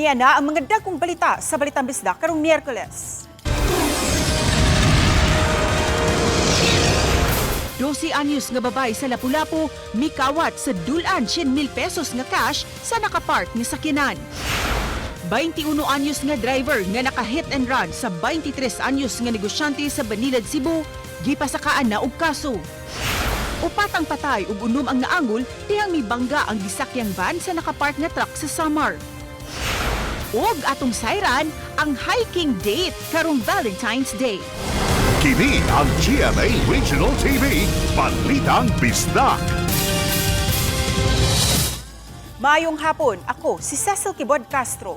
Aniya na ang mga dagkong balita sa Balitang Bisdak karong Miyerkules. 12 anyos nga babay sa Lapu-Lapu mikawat sa dulan 100,000 pesos nga cash sa nakapark ni sakyanan. 21 anyos nga driver nga naka-hit and run sa 23 anyos nga negosyante sa Banilad, Cebu, gipasakaan na og kaso. Upat ang patay ug unom ang naangol dihang mibangga ang gisakyang van sa nakapark nga truck sa Samar. Ug atong sayran ang hiking date karong Valentine's Day. Kini ang GMA Regional TV, Balitang Bisdak. Maayong hapon, ako si Cecil Kibod Castro.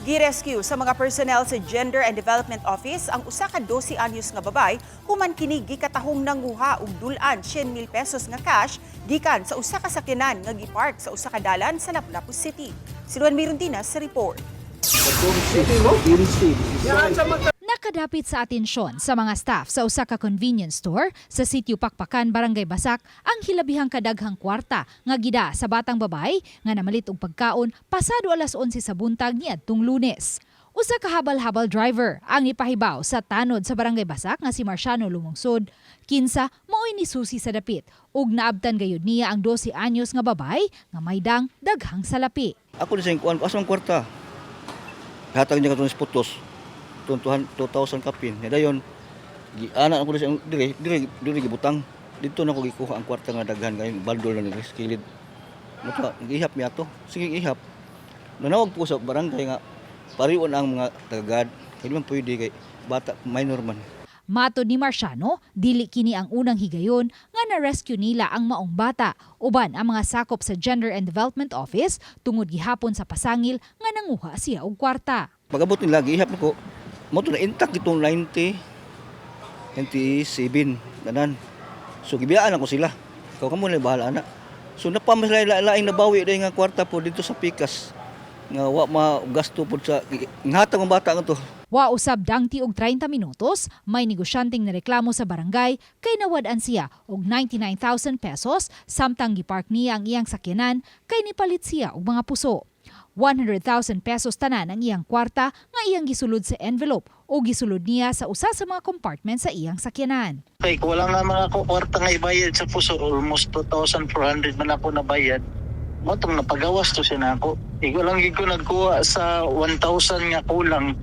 Gi-rescue sa mga personnel sa Gender and Development Office ang usa ka 12 anyos nga babay human kini gikatahong nanguha og dulan 100,000 pesos nga cash gikan sa usa ka sakyanan nga gipark sa usa ka dalan sa Lapu-Lapu City. Si Juan Mirundina sa report. Nakadapit sa atensyon sa mga staff sa usa ka convenience store sa sitio Pakpakan, Barangay Basak ang hilabihang kadaghang kwarta nga gida sa batang babay nga namalit og pagkaon pasado alas 11 sa buntag niadtong Lunes. Usa ka habal-habal driver ang ipahibaw sa tanod sa Barangay Basak nga si Marciano Lumungsod. Kinsa mao'y ni susi sa dapit ug naabtan gayud niya ang 12 anyos nga babay nga may dang daghang salapi. Ako din sa kuan, asang kwarta. Hatag niya katong putos. 2,000 kapin. Dayon giana ako sa dire gibutang. Dito na ko gikuha ang kwarta nga daghan kay baldol na ni kilid. Moto gihap mi ato. Sige ihap. Nanawag po sa barangay nga pariwan ang mga tagad. Hindi man pwede kay bata minor man. Matod ni Marciano, dili kini ang unang higayon nga na-rescue nila ang maong bata. Uban ang mga sakop sa Gender and Development Office tungod gihapon sa pasangil nga nanguha siya og kwarta. Pag-abot nila gihap nako. Moto na intact itong 97 tanan. So gibiyaan ako sila. Ikaw kamo na bahala ana. So napamaslain nabawi day nga kwarta po dito sa Pikas. Nga wa magasto pod sa nghatag ang bata nga to. Wa usab dangti og 30 minutos, may negosyanteng nareklamo sa barangay kay nawad-an siya og 99,000 pesos samtang gipark niya ang iyang sakyanan kay nipalit siya og mga puso. 100,000 pesos tanan ang iyang kwarta nga iyang gisulod sa envelope o gisulod niya sa usa sa mga compartment sa iyang sakyanan. Kay wala nga mga kwarta nga ibayad sa puso, almost 2,400 man ako nabayad. Motong napagawas to siya na ako. Igo lang ko nagkuha sa 1,000 nga kulang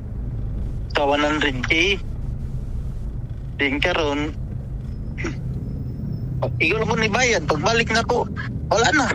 sa 100K. Din karon igo lang ko nibayad. Pagbalik na ko, wala na.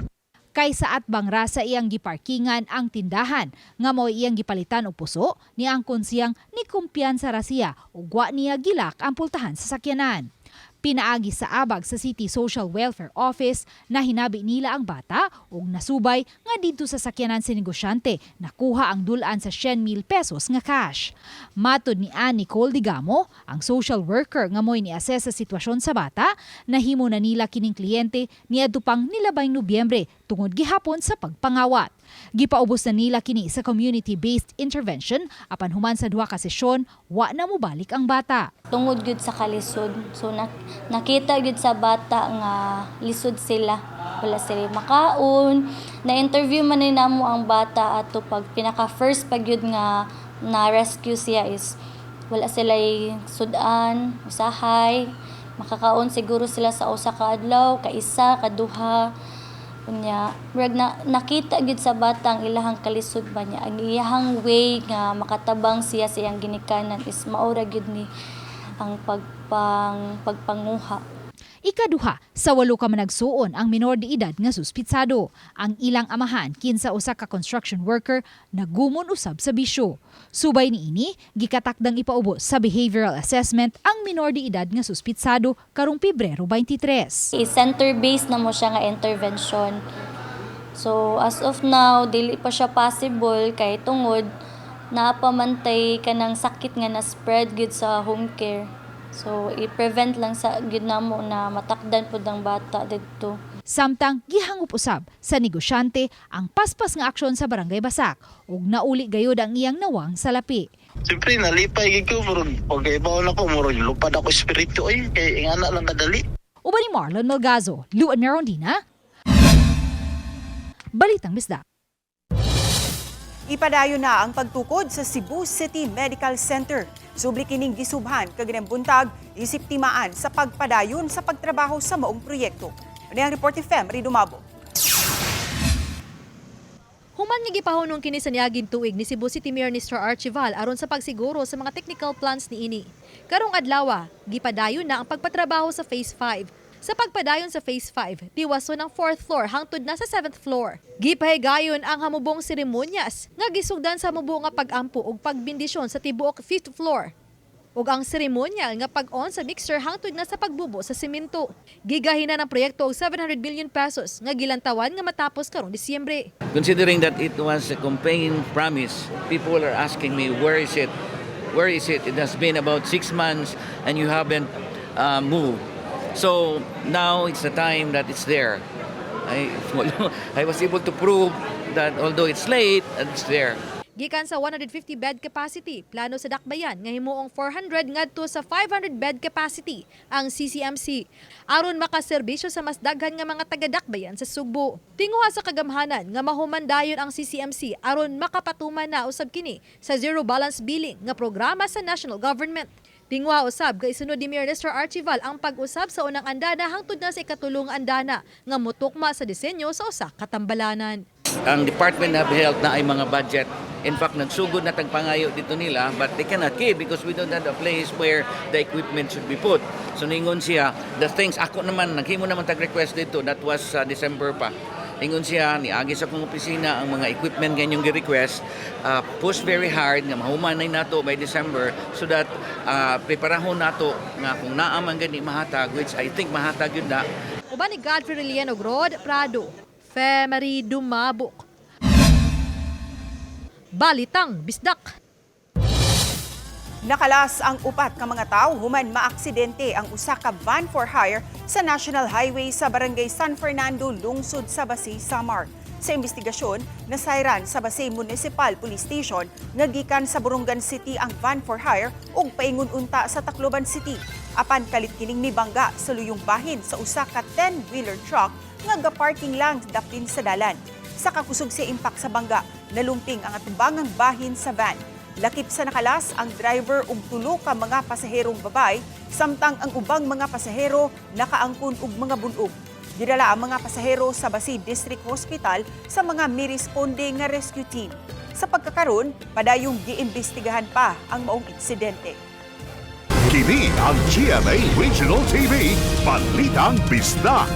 Kay sa atbang rasa iyang giparkingan ang tindahan nga mao iyang gipalitan og puso ni angkon siyang ni kumpiyansa ra siya ug wa niya gilak ang pultahan sa sakyanan. Pinaagi sa abag sa City Social Welfare Office na hinabi nila ang bata ug nasubay nga didto sa sakyanan si negosyante nakuha ang dulan sa 100,000 pesos nga cash. Matod ni Nicole Digamo, ang social worker nga mo'y ni-assess sa sitwasyon sa bata, nahimo na nila kining kliyente niadto pang nilabay Nobyembre tungod gihapon sa pagpangawat. Gipaubos na nila kini sa community-based intervention apan human sa duha ka sesyon wa na mobalik ang bata. Tungod gyud sa kalisod, so nakita gyud sa bata nga lisod sila, wala sila makaon. Na-interview man ni namo ang bata ato pag pinaka first pag gyud nga na-rescue siya is wala sila sudan, usahay, makakaon siguro sila sa usa ka adlaw, kaisa, kaduha. Unya, nakita gid sa bata ang ilahang kalisod ba niya. Ang iyahang way nga makatabang siya sa iyang ginikanan is maura gid ni ang pagpanguha. Ikaduha, sa 8 ka managsuon ang minor de edad nga suspitsado. Ang ilang amahan kinsa usa ka construction worker nagumon usab sa bisyo. Subay niini, gikatakdang ipaubos sa behavioral assessment ang minor de edad nga suspitsado karong Pebrero 23. Center-based na mo siya nga intervention. So as of now, dili pa siya possible kay tungod napamantay kanang sakit nga na spread gid sa home care. So, i-prevent lang sa gid namo na matakdan pud ang bata didto. Samtang gihangup usab sa negosyante ang paspas nga aksyon sa Barangay Basak ug nauli gayud ang iyang nawang salapi. Siyempre, nalipay gid ko. Pag ibaw na ko, lupad ako espiritu. Kaya ingana lang kadali. Uban ni Marlon Malgazo, Luan Merondina, Balitang Bisdak. Ipadayon na ang pagtukod sa Cebu City Medical Center. Subli kining gisubhan kaganang buntag, isip timaan sa pagpadayon sa pagtrabaho sa maong proyekto. Ano ang report ni Fem Ridumabo? Human nga gipahunong kini sa niaging tuig ni Cebu City Mayor Mr. Archival aron sa pagsiguro sa mga technical plans ni ini. Karong adlaw, gipadayon na ang pagpatrabaho sa Phase 5. Sa pagpadayon sa Phase 5, diwaso ng 4th floor hangtod na sa 7th floor. Gipahigayon ang hamubong seremonyas nga gisugdan sa hamubo nga pag-ampo ug pagbindisyon sa tibuok 5th floor. Ug ang seremonyal nga pag-on sa mixer hangtod na sa pagbubo sa semento. Gigahina ng proyekto og 700 billion pesos nga gilantawan nga matapos karong Disyembre. Considering that it was a campaign promise, people are asking me, where is it? Where is it? It has been about 6 months and you haven't moved. So now it's the time that it's there. I was able to prove that although it's late, it's there. Gikan sa 150 bed capacity, plano sa Dakbayan nga himuong 400 ngadto sa 500 bed capacity ang CCMC aron makaserbisyo sa mas daghan nga mga taga-Dakbayan sa Sugbo. Tinguha sa kagamhanan nga mahumandayon ang CCMC aron makapatuman na usab kini sa zero balance billing nga programa sa national government. Tingwa usab kay sunod ni Mayor Mr. Archival ang pag-usab sa unang andana hangtod na sa ikatulong andana nga mutukma sa disenyo sa usa ka tambalanan. Ang Department of Health na ay mga budget. In fact, nagsugod na tagpangayo dito nila, but they cannot keep because we don't have a place where the equipment should be put. So ningon siya, the things, ako naman, naghimo naman tag-request dito, that was December pa. Ingon siya, niagi sa kong opisina ang mga equipment ganyong gi-request, push very hard nga mahumanay nato by December so that preparahon nato nga kung naaman gani mahatag, which I think mahatag yun na. Uban ni Godfrey Relian og Rod Prado, Femery Dumabok. Balitang Bisdak. Nakalas ang upat ka mga tao human maaksidente ang usa ka van for hire sa National Highway sa Barangay San Fernando, lungsod sa Basay, Samar. Sa investigasyon, nasayran sa Basay Municipal Police Station nga gikan sa Borongan City ang van for hire ug paingon unta sa Tacloban City. Apan kalit kining mibangga sa luyong bahin sa usa ka 10-wheeler truck nga gaparking lang dapin sa dalan. Sa kakusog sa impact sa bangga, nalumping ang atubangang bahin sa van. Lakip sa nakalas ang driver ug tulo ka mga pasaherong babay, samtang ang ubang mga pasahero nakaangkon og mga bunog. Gidala ang mga pasahero sa Basay District Hospital sa mga miresponde nga rescue team. Sa pagkakaron, padayong giimbestigahan pa ang maong insidente. Kini ang GMA Regional TV, Balitang Bisdak.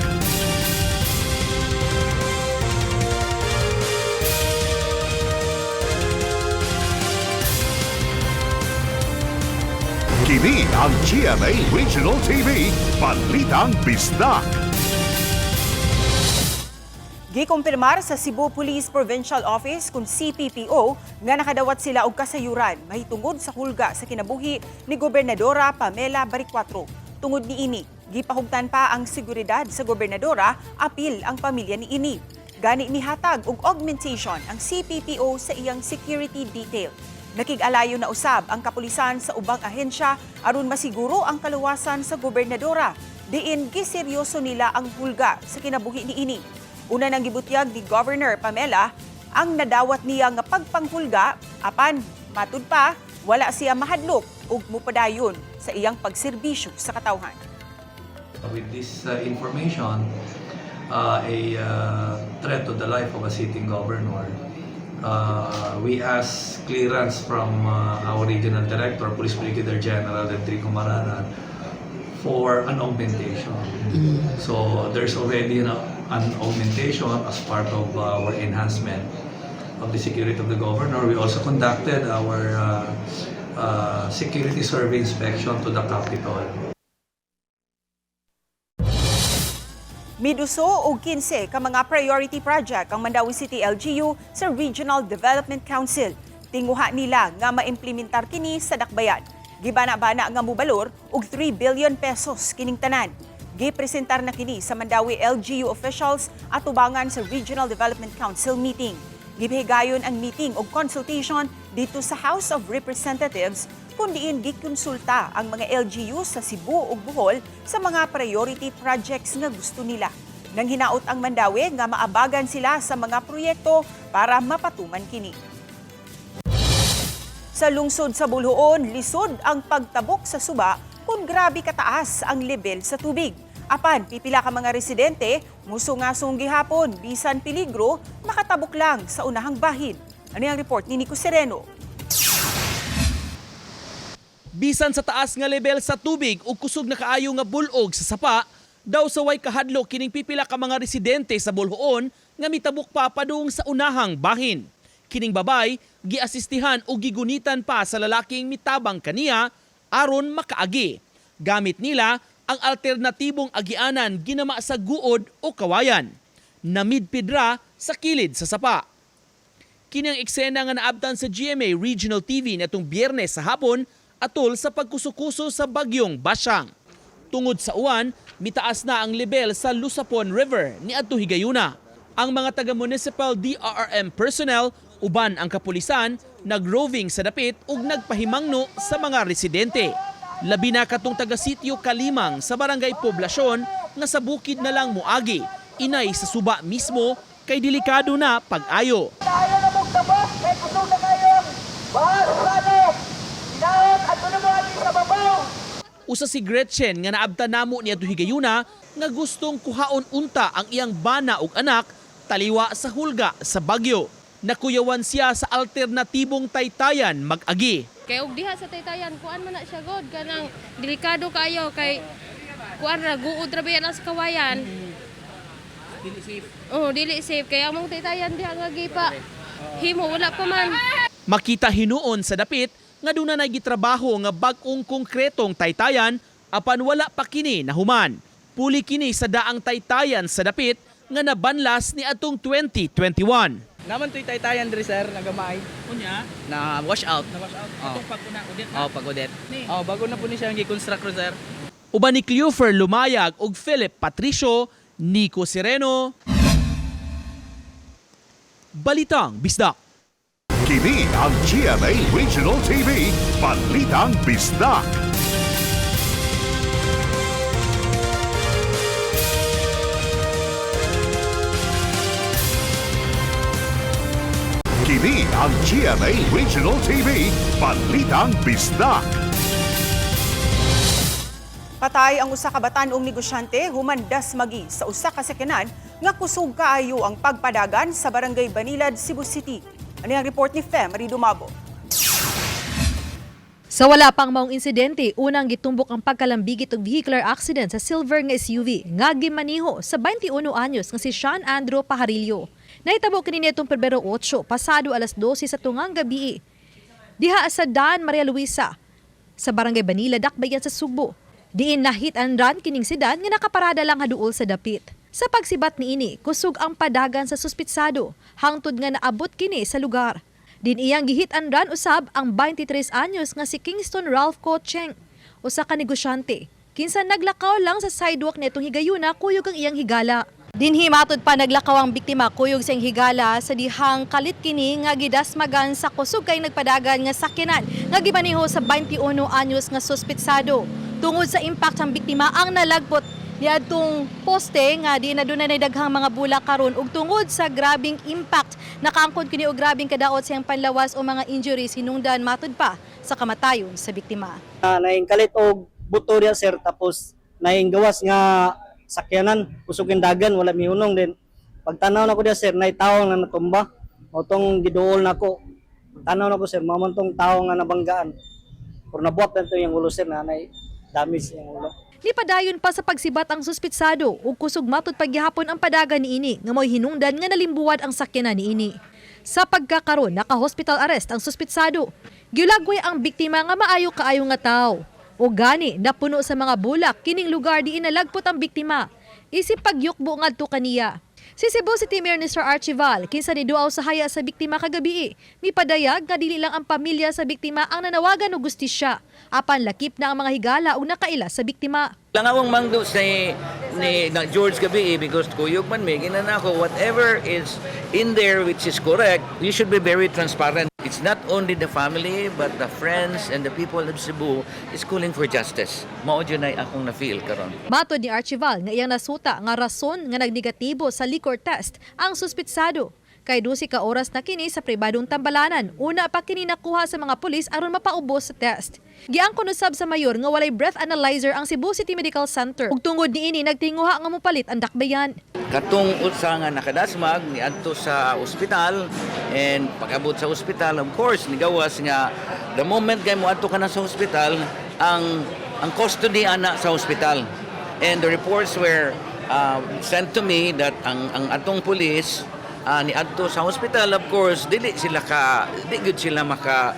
Kini ang GMA Regional TV, Balitang Bisdak. Gikumpirmar sa Cebu Police Provincial Office kung CPPO nga nakadawat sila og kasayuran mahitungod sa hulga sa kinabuhi ni Gobernadora Pamela Baricuatro. Tungod ni ini, gipahugtan pa ang seguridad sa gobernadora, apil ang pamilya ni ini. Gani nihatag og augmentation ang CPPO sa iyang security detail. Nakig-alayo na usab ang kapulisan sa ubang ahensya aron masiguro ang kaluwasan sa gobernadora. Diin giseryoso nila ang hulga sa kinabuhi ni ini. Una nang gibutyag ni Governor Pamela ang nadawat niya nga pagpanghulga, apan matud pa wala siya mahadlok ug mupadayon sa iyang pagserbisyo sa katawhan. With this information, a threat to the life of a sitting governor, we ask clearance from our regional director, Police Brigadier General Enrico Maranan, for an augmentation. So there's already an augmentation as part of our enhancement of the security of the governor. We also conducted our security survey inspection to the Capitol. Miduso og 15 ka mga priority project ang Mandawi City LGU sa Regional Development Council. Tinguha nila nga maimplementar kini sa Dakbayan. Gibana-bana nga mobalor og 3 billion pesos kining tanan. Gipresentar na kini sa Mandawi LGU officials at tubangan sa Regional Development Council meeting. Gibihigayon ang meeting og consultation dito sa House of Representatives kung diin gikonsulta ang mga LGU sa Cebu ug Bohol sa mga priority projects nga gusto nila. Nang hinaot ang Mandawi nga maabagan sila sa mga proyekto para mapatuman kini. Sa lungsod sa Bulhoon, lisod ang pagtabok sa suba kung grabe kataas ang level sa tubig. Apan, pipila ka mga residente, musungasong gihapon, bisan peligro, makatabok lang sa unahang bahin. Ano ang report ni Nico Sereno? Bisan sa taas nga level sa tubig ug kusog na kaayo nga bulog sa sapa, daw sa way kahadlo kining pipila ka mga residente sa Bulhoon nga mitabok pa padung sa unahang bahin. Kining babay giasistihan ug gigunitan pa sa lalaking mitabang kaniya aron makaagi. Gamit nila ang alternatibong agianan ginama sa guod o kawayan. Namidpidra sa kilid sa sapa. Kini ang eksena nga naabtan sa GMA Regional TV natong Biyernes sa hapon atol sa pagkusukuso sa bagyong Basyang. Tungod sa uwan, mitaas na ang level sa Lusapon River ni adto higayuna. Ang mga taga-municipal DRRM personnel uban ang kapulisan nagroving sa dapit ug nagpahimangno sa mga residente. Labi na katong taga-sitio Kalimang sa barangay Poblasyon nga sa bukid na lang muagi, inay sa suba mismo kay delikado na pag-ayo. Usa si Gretchen nga naabta namo niya higayuna nga gustong kuhaon unta ang iyang bana ug anak taliwa sa hulga sa bagyo. Nakuyawan siya sa alternatibong taytayan mag-agi. Kay og diha sa taytayan kuan man na siya god kanang delikado kayo kay kuan ra guud ra biya sa kawayan. Dili safe. Oh, dili safe kay among taytayan diha nga gipa. Himo wala pa man. Makita hinuon sa dapit nga duna nay gitrabaho nga bag-ong konkretong taytayan apan wala pa kini nahuman. Puli kini sa daang taytayan sa dapit nga nabanlas ni atong 2021. Naman to'y taytayan diri sir, nagamay. Unya, Na wash out. na wash out. Oh. Atong pagkuna udet Oh, pag-udet. Oh, bago na po ni siya ang gi-construct sir. Uban ni Cleofer Lumayag ug Philip Patricio, Nico Sereno. Balitang Bisdak. Kini ang GMA Regional TV, Balitang Bisdak. Kini ang GMA Regional TV, Balitang Bisdak. Patay ang usa ka batan-ong negosyante humandas magi sa usa ka sakyanan nga kusog kaayo ang pagpadagan sa Barangay Banilad, Cebu City. Ano ang report ni Fem Dumabo? Sa wala pang maong insidente, unang gitumbok ang pagkalambigit og vehicular accident sa silver nga SUV nga gimaniho sa 21 anyos nga si Sean Andrew Pajarillo. Nahitabo kini nitong Pebrero 8 pasado alas 12 sa tungang gabi. Diha sa Dan Maria Luisa sa Barangay Banilad, Dakbayan sa Subo. Diin na hit and run kining sedan nga nakaparada lang haduol sa dapit. Sa pagsibat niini, kusog ang padagan sa suspitsado, hangtod nga naabot kini sa lugar. Din iyang gihit and run usab ang 23 anyos nga si Kingston Ralph Cocheng, usa ka negosyante. Kinsa naglakaw lang sa sidewalk nitong higayuna kuyog ang iyang higala. Dinhi matod pa naglakaw ang biktima kuyog sa iyang higala sa dihang kalit kini nga gidasmagan sa kusog kay nagpadagan nga sakyanan nga gimaniho sa 21 anyos nga suspitsado. Tungod sa impact ang biktima ang nalagpot niadtong poste nga di na dunay daghang mga bulak karon ug tungod sa grabing impact nakaangkon kini og grabing kadaot siyang panlawas o mga injuries hinungdan matud pa sa kamatayon sa biktima. Naing kalit og buto diya sir tapos naing gawas nga sakyanan kusugin dagan wala mihunong din. Pagtanaw nako diya sir nay tawo nga natumba. Otong giduol nako. Tanaw nako sir mamontong tawo nga nabanggaan. Pero nabuhat na ito yung ulo sir na nay damage yung ulo. Nipadayon pa sa pagsibat ang suspitsado ug kusog matud paghihapon ang padagan niini nga mo'y hinungdan nga nalimbuwad ang sakyanan niini. Sa pagkakaron naka-hospital arrest ang suspitsado. Giulagway ang biktima nga maayo kaayo nga tawo. O gani napuno sa mga bulak kining lugar diin nalagpot ang biktima. Isip pagyukbo ngadto kaniya. Si Cebu City Mayor Mr. Archival kinsa niduaw sa haya sa biktima kagabi. Mipadayag nga dili lang ang pamilya sa biktima ang nanawagan og gustisya. Apan lakip na ang mga higala ug nakaila sa biktima. Langawang mangdo sa ni na George gabi because kuyog man may ginanako whatever is in there which is correct, you should be very transparent. It's not only the family but the friends and the people of Cebu is calling for justice. Mao jud nay akong na-feel karon. Matod ni Archival nga iyang nasuta nga rason nga nagnegatibo sa liquor test ang suspitsado. Kay 12 ka oras na kini sa pribadong tambalanan. Una pa kini nakuha sa mga pulis aron mapaubos sa test. Giangkon usab sa mayor nga walay breath analyzer ang Cebu City Medical Center. Ug tungod niini nagtinguha nga mopalit ang dakbayan. Katong usa nga nakadasmag niadto sa ospital and pag-abot sa ospital of course nigawas nga the moment kay moadto ka na sa ospital ang custody ana sa ospital. And the reports were sent to me that ang atong pulis niadto sa hospital, of course, di good sila maka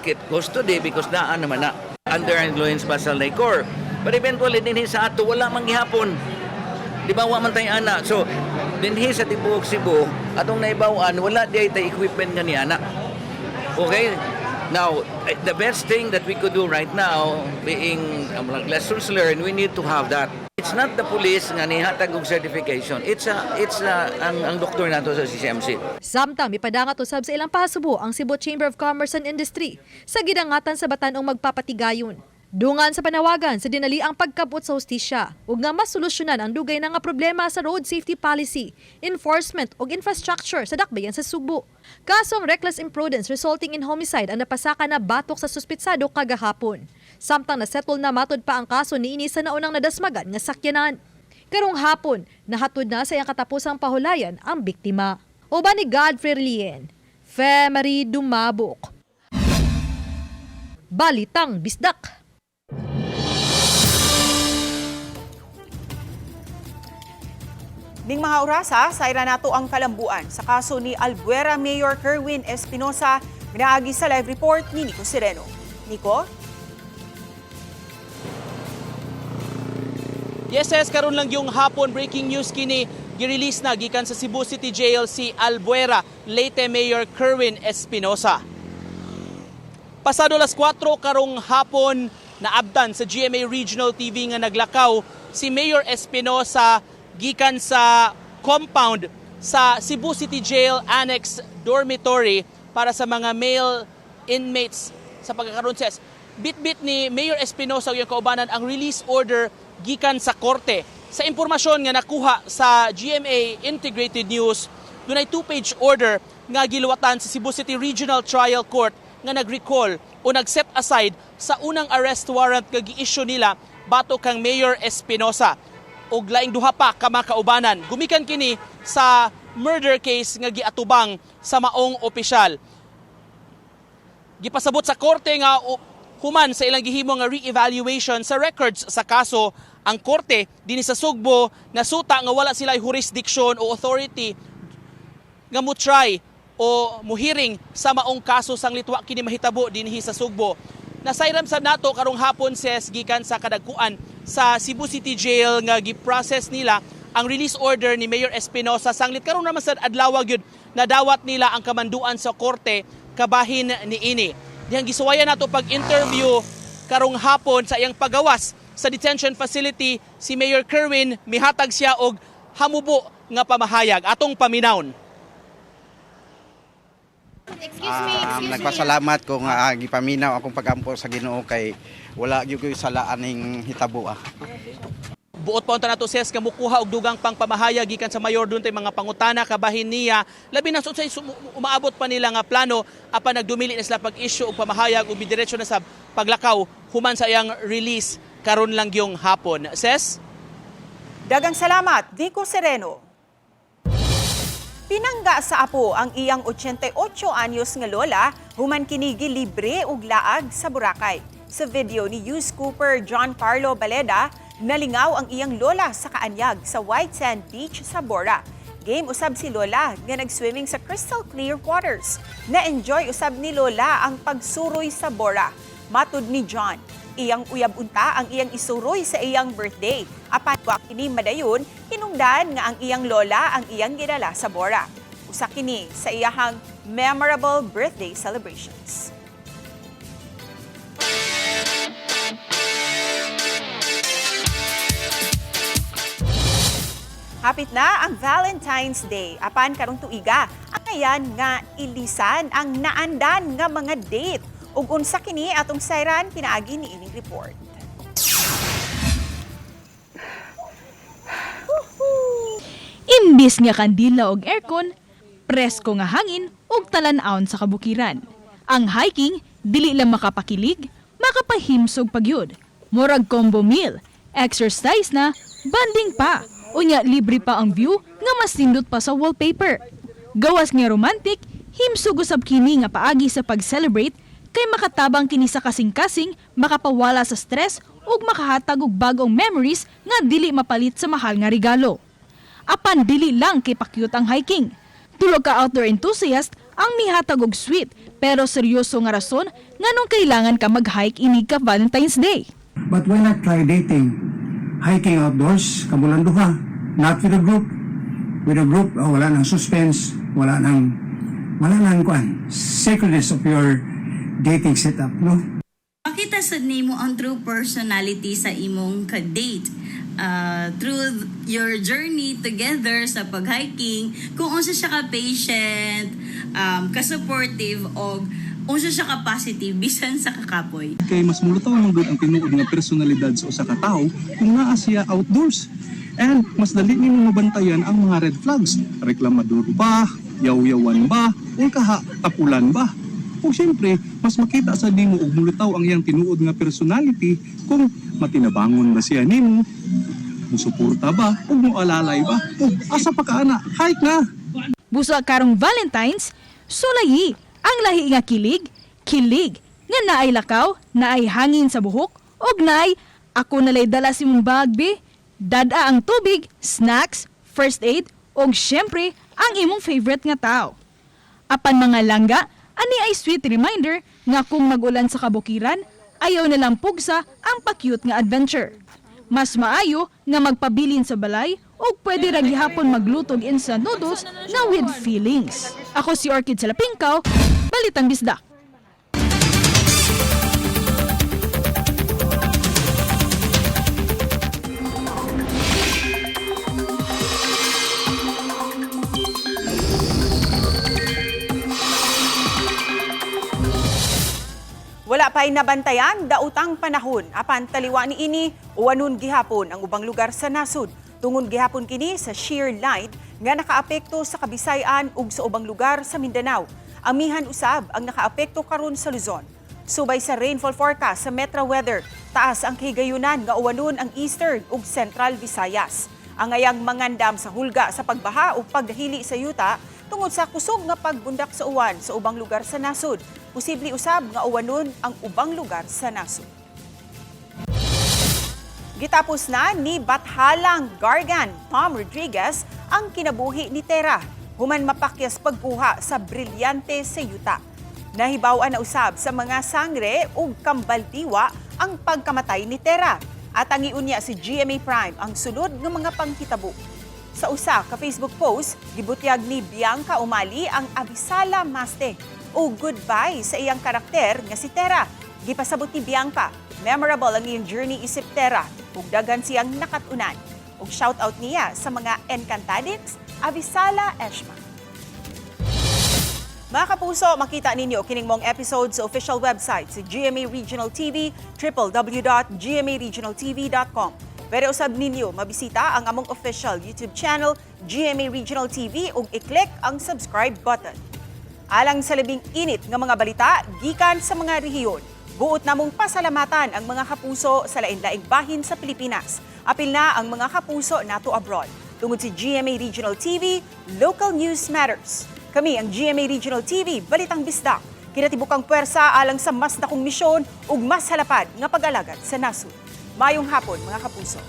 kit custody because daan naman na under influence ba sa liquor. But eventually, dinhi sa ato, wala man gihapon. Di ba, man tayo ana. So, dinhi sa Tibuok Cebu, atong naibawaan, wala di tayo equipment nga ni ana. Okay? Now, the best thing that we could do right now, being lessons learned, we need to have that. It's not the police nga nihatag og certification. It's ang doktor nato sa CCMC. Samtang mipadangat usab sa ilang pahasubo ang Cebu Chamber of Commerce and Industry sa gidangatan sa batanong magpapatigayon. Dungan sa panawagan sa dinaliang pagkabot sa hustisya ug nga mas solusyonan ang dugay na nga problema sa road safety policy, enforcement ug infrastructure sa dakbayan sa Subo. Kasong reckless imprudence resulting in homicide ang napasaka na batok sa suspitsado kagahapon. Samtang nasettle na matod pa ang kaso niini sa naunang nadasmagan nga sakyanan. Karong hapon, nahatod na sa iyang katapusang pahulayan ang biktima. Uban ni Godfrey Lien, Femery Dumabok. Balitang Bisdak. Ning mga orasa, sayra nato ang kalambuan sa kaso ni Albuera Mayor Kerwin Espinosa, minaagi sa live report ni Nico Sereno. Nico? Yes, karon lang yung hapon breaking news kini gi-release na gikan sa Cebu City Jail si Albuera Leyte Mayor Kerwin Espinosa. Pasado las 4 karong hapon naabdan sa GMA Regional TV nga naglakaw si Mayor Espinosa gikan sa compound sa Cebu City Jail Annex Dormitory para sa mga male inmates sa pagkakaroon ses. Bit-bit ni Mayor Espinosa yung kaubanan ang release order gikan sa korte. Sa impormasyon nga nakuha sa GMA Integrated News, dunay 2-page order nga giluwatan sa Cebu City Regional Trial Court nga nag-recall o nag-set aside sa unang arrest warrant nga gi-issue nila batok kang Mayor Espinosa. Og laing duha pa ka makaubanan. Gumikan kini sa murder case nga giatubang sa maong opisyal. Gipasabot sa korte nga human sa ilang gihimo nga re-evaluation sa records sa kaso, ang korte dinhi sa Sugbo nasuta nga wala sila jurisdiction o authority nga mo-try o muhiring sa maong kaso sang litwa kini mahitabo dinhi sa Sugbo. Nasayram sa nato karong hapon ses gikan sa kadagkuan sa Cebu City Jail nga gi-process nila ang release order ni Mayor Espinosa. Sanglit karon naman sa adlaw gyud nadawat nila ang kamanduan sa korte kabahin niini. Dihang gisuwayan nato pag-interview karong hapon sa iyang pagawas sa detention facility si Mayor Kerwin mihatag siya og hamubo nga pamahayag atong paminawon. Nagpasalamat ko nga gipaminaw akong pagampo sa Ginoo kay wala gyud koy salaan ning hitabo. Buot pa unta nato ses kamukuha og dugang pang pamahayag gikan sa mayor duntay mga pangutana kabahin niya labi na unsay umaabot pa nila nga plano apan nagdumili na sila pag-issue og pamahayag ug bidiretso na sa paglakaw human sa iyang release karon lang yung hapon. Ses? Dagang salamat, Nico Sereno. Pinangga sa apo ang iyang 88 anyos nga lola human kinigi libre ug laag sa Boracay. Sa video ni News Cooper John Carlo Baleda, nalingaw ang iyang lola sa kaanyag sa White Sand Beach sa Bora. Game usab si lola nga nag-swimming sa crystal clear waters. Na-enjoy usab ni lola ang pagsuroy sa Bora. Matud ni John, iyang uyab unta ang iyang isuroy sa iyang birthday. Apan wa kini madayon, hinungdan nga ang iyang lola ang iyang gidala sa Bora. Usa kini sa iyahang memorable birthday celebrations. Hapit na ang Valentine's Day. Apan karong tuiga, akayan nga ilisan ang naandan nga mga date. Ug unsa kini atong sayran pinaagi ni ining report. Imbis nga kandila og aircon, presko nga hangin ug talan-awon sa kabukiran. Ang hiking dili lang makapakilig, makapahimsog pagyud. Murag combo meal, exercise na, banding pa. Unya libre pa ang view nga mas nindot pa sa wallpaper. Gawas nga romantic, himsog usab kini nga paagi sa pag-celebrate kay makatabang kini sa kasing-kasing, makapawala sa stress ug makahatag og bagong memories nga dili mapalit sa mahal nga regalo. Apan dili lang kay pakyut ang hiking. Tulog ka outdoor enthusiast ang mihatag og sweet pero seryoso nga rason nganong kailangan ka mag-hike inig ka Valentine's Day. But why not try dating? Hiking outdoors, kamulan duha. Not with a group. With a group, wala nang suspense, wala nang sacredness of your dating setup, no? Makita sad nimo ang true personality sa imong ka-date. Through your journey together sa pag-hiking, kung unsa siya ka-patient, ka-supportive, o unsa siya ka-positive, bisan sa kakapoy. Kay mas mulutaw ang good ang tinuod nga personalidad sa usa ka tawo kung naa siya outdoors. And mas dali nimo mabantayan ang mga red flags. Reklamador ba, yaw-yawan ba, o kaha tapulan ba. O siyempre, mas makita sa nimo og mulutaw ang iyang tinuod nga personality kung matinabangon ba siya nimo, musuporta ba, o mualalay ba, o asa pa ka ana, hike na. Busa karong Valentine's, sulayi ang lahi nga kilig, nga naay lakaw, naay hangin sa buhok, og naay ako nalay dala si mong bagbe, dada ang tubig, snacks, first aid, og syempre ang imong favorite nga tao. Apan mga langga, ani ay sweet reminder nga kung mag-ulan sa kabukiran, ayaw na lang pugsa ang pa-cute nga adventure. Mas maayo nga magpabilin sa balay o pwede ra gihapon maglutog instant noodles nga with feelings. Ako si Orchid Salapingkaw, Balitang Bisdak. Wala pa'y nabantayan, dautang panahon. Apan taliwa ni ini, uwanon gihapon ang ubang lugar sa nasud. Tungon gihapon kini sa shear line nga nakaapekto sa Kabisayan ug sa ubang lugar sa Mindanao. Amihan usab ang nakaapekto karon sa Luzon. Subay sa rainfall forecast sa Metro Weather, taas ang kahigayunan nga uwanon ang Eastern ug Central Visayas. Ang ayang mangandam sa hulga sa pagbaha ug pagdahili sa yuta tungod sa kusog nga pagbundak sa uwan sa ubang lugar sa nasud. Posible usab nga uwanon ang ubang lugar sa nasud. Gitapos na ni Bathalang Gargan Tom Rodriguez ang kinabuhi ni Tera human mapakyas pagkuha sa brilyante sa yuta. Nahibaw-an na usab sa mga sangre ug kambaldiwa ang pagkamatay ni Tera at ang iunya si GMA Prime ang sunod ng mga panghitabo. Sa usa ka Facebook post, gibutyag ni Bianca Umali ang Abisala Maste o goodbye sa iyang karakter nga si Tera. Gipasabot ni Bianca, memorable ang iyong journey isip Tera ug daghan siyang nakatunan. Ug shoutout niya sa mga Encantadix, Abisala Eshma. Mga kapuso, makita ninyo kining mong episode sa official website sa GMA Regional TV, www.gmaregionaltv.com. Pero usab ninyo mabisita ang among official YouTube channel, GMA Regional TV, ug i-click ang subscribe button. Alang sa labing init nga mga balita, gikan sa mga rehiyon, buot namong pasalamatan ang mga kapuso sa lain-laing bahin sa Pilipinas. Apil na ang mga kapuso nato abroad. Tungod si GMA Regional TV, Local News Matters. Kami ang GMA Regional TV, Balitang Bisdak. Kinatibukang puwersa alang sa mas dakong misyon ug mas halapad nga pag-alagad sa nasud. Mayong hapon mga kapuso.